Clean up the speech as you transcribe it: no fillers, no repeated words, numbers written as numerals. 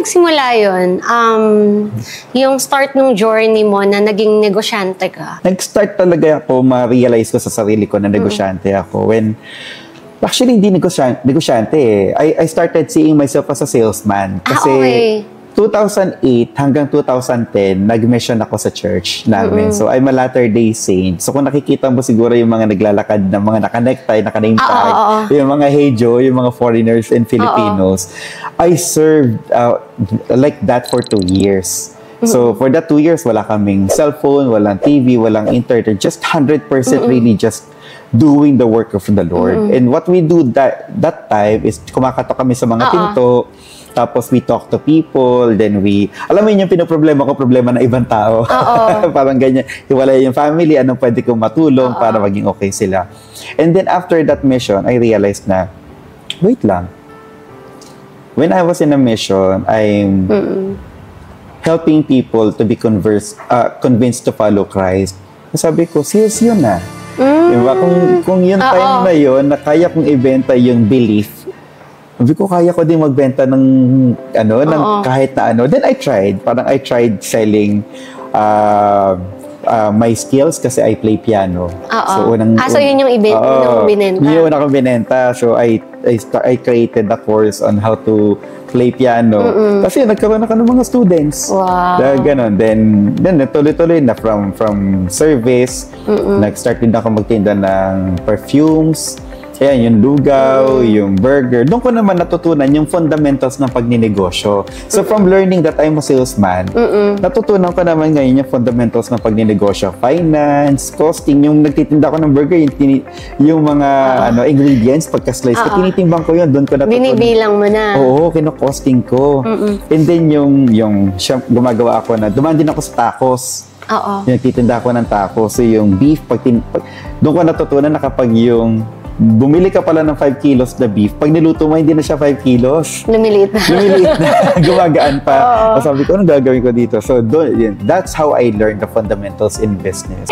nagsimula yun? Yung start ng journey mo na naging negosyante ka? Nag-start talaga ako, ma-realize ko sa sarili ko na negosyante ako when actually hindi negosyante eh. I started seeing myself as a salesman kasi Okay. 2008 hanggang 2010 nag-mission ako sa church namin. So I'm a Latter-day Saint. So kung nakikita mo siguro yung mga naglalakad na mga naka-necktie, naka-name tag, yung mga Hejo, yung mga foreigners and Filipinos, I served like that for 2 years. So for that 2 years, wala kaming cellphone, walang TV, walang internet, just 100% really just doing the work of the Lord. And what we do that time is kumakatok kami sa mga pinto, tapos we talk to people, then alam mo yun yung pinoproblema ko, problema ng ibang tao. Parang ganyan, hiwalay yung family, anong pwede kong matulong para maging okay sila. And then after that mission, I realized na, wait lang. When I was in a mission, I'm helping people to be convinced to follow Christ. Sabi ko, serious yun na. Diba? Kung yun time na yun, na kaya kong ibenta yung belief, sabi ko, kaya ko din magbenta ng ng kahit na ano. Then I tried. Parang I tried selling my skills kasi I play piano. So, so yun yung unang binenta? Yun yung unang binenta. So, I created a course on how to play piano. Kasi nagkaroon ako ng mga students. Wow. Ganon. Then tuloy-tuloy na from service. Nag-start din ako magtinda ng perfumes. Ayan, yung lugaw, yung burger. Doon ko naman natutunan yung fundamentals ng pagninegosyo. So, from learning that I'm a salesman, natutunan ko naman ngayon yung fundamentals ng pagninegosyo. Finance, costing, yung nagtitinda ko ng burger, yung mga ingredients, pagka-slice ko, tinitimbang ko yun. Doon ko natutunan. Binibilang mo na. Oo, kino-costing ko. And then, yung gumagawa ako na, dumaan din ako sa tacos. Yung nagtitinda ako ng tacos. So, yung beef, doon ko natutunan na kapag yung bumili ka pala ng 5 kilos na beef, pag niluto mo, hindi na siya 5 kilos. Lumiliit na. Gumagaan pa. Sabi ko, anong gagawin ko dito? So, that's how I learned the fundamentals in business.